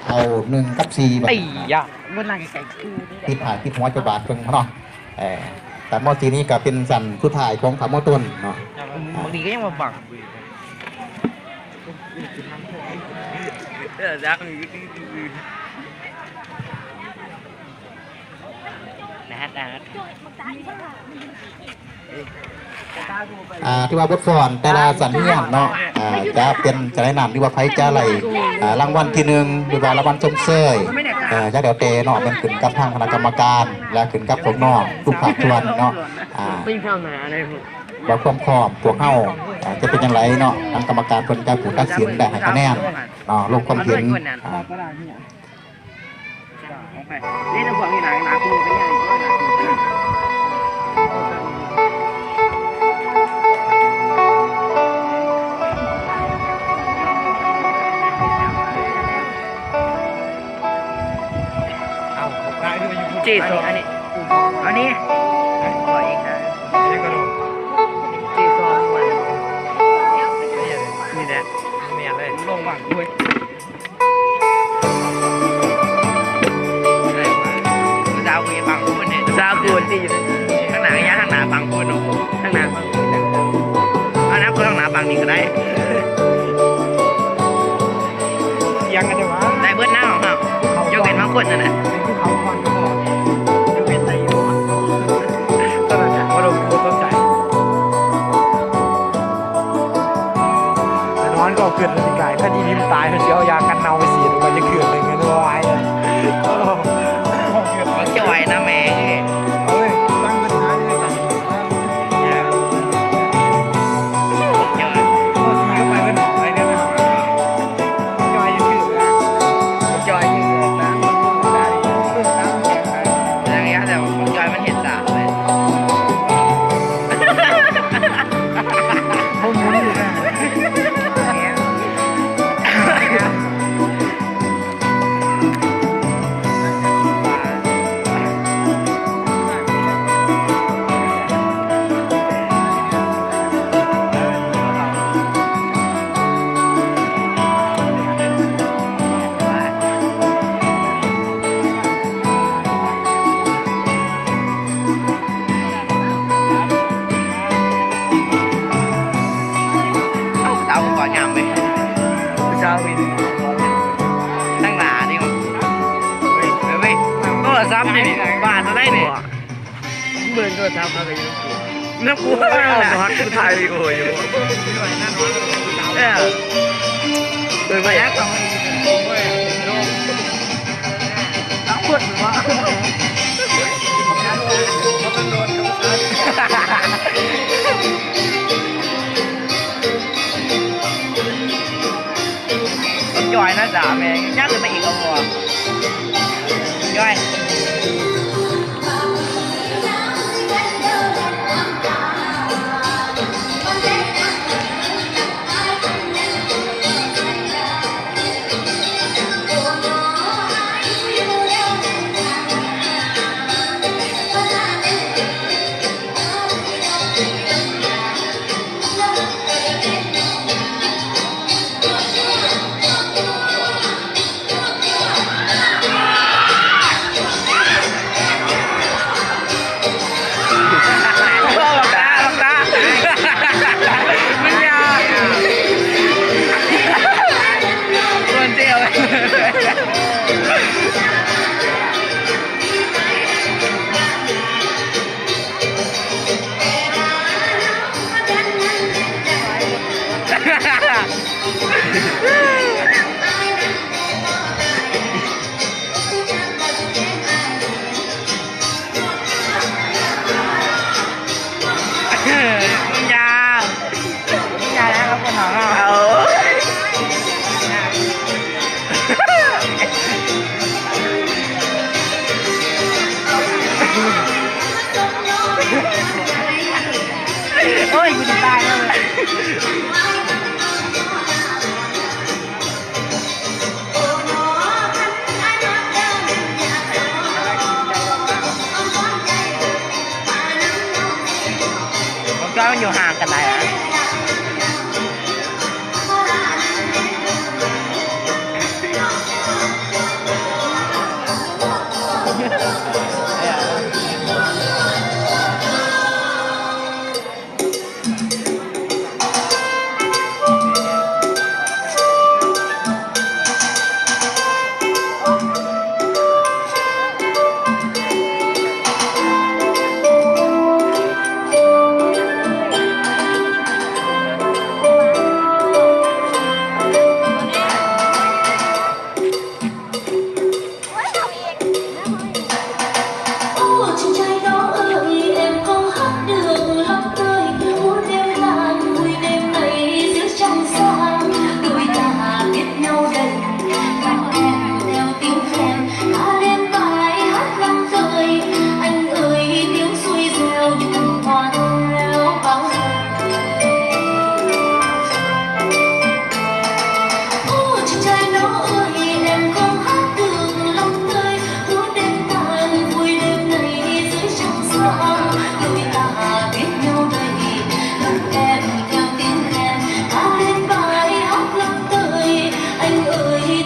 เอา1-4แบบยาเมื่อไรไก่คือที่หัวจะบาดเพิ่งเนาะแต่มอสีนี้ก็เป็นสันผู้ถ่ายของขามอต้นเนาะบางทีก็ยังมาบังรักนะที่ว่าบทฟอนแต่ละสันเนียนเนาะจะเป็นจะได้นำที่ว่าไพ่จะอะไรรางวัลที่1หรือว่ารางวัลชมเชยจะเดี๋ยวเตะเนาะมันขึ้นกับทางคณะกรรมการและขึ้นกับพวกน้องทุกภาคส่วนเนาะไม่เข้ามาอะไรว่าความครอบพวกเข้าจะเป็นอย่างไรเนาะทางกรรมการคนการผู้ตัดสินได้ให้คะแนนเนาะลงความเห็นนี่ต้องบอกที่ไหนนะคุณเป็นยังไงจีสองอันนี้ขออีกนะจีสองวันนี่แหละเมียเลยลงหวังด้วยดาววีบางคนเนี่ยดาวกูนที่อยู่ข้างหน้าข้างหน้าบางคนเนาะข้างหน้าอันนั้นก็ข้างหน้าบางนี่ก็ได้ยังกันได้วะได้เบิร์ดหน้าของเขายกเว้นบางคนนั่นแหละเขาคอนก็บอกยกเว้นไทยอยู่ก็นั่นแหละว่าเราต้นใจแต่นอนก็เกิดอะไรกันคดีนี้มันตายเขาเสียเอายากันเน่าไปสีมันจะเกิดอะไรเงี้ยด้วยมันจะไหวนะแม่เฮ้ยตั้งปัญหาเลยตั้งซับนี่บ้านอะไรเนี่ยเบิ่งตัวซับอะไรอยู่น้ำปูนอนถ่ายวีดีโออยู่เบิ่งไปยักษ์ต้องน้ำข้นวะย่อยนะจ๋าแม่ยักษ์เลยไปอีกแล้วบ่ย่อยโอ้ยกูจะตายแล้วก็อยู่ห่างกันได้นะ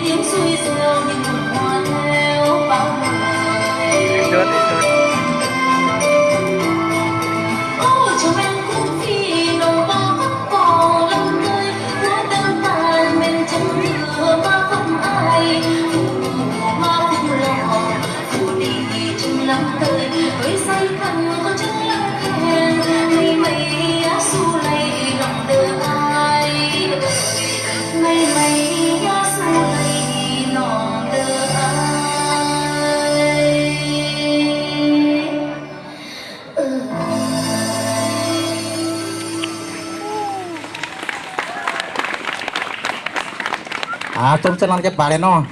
tiếng suối reo như một hoa theo bao người. Chốt chốt. Ôi chồng em cũng phi nồng bao khắp cỏ lắm nơi, hoa tâm tàn bên chân thừa mà không ai. Mà không lòng phụ đi chung lắm đời, với say khăn có chân lắm khen, mây mây su lây lòng đời ai. Mây mây su lây lòng đời ai. Trông chân lăng chép bà đấy nó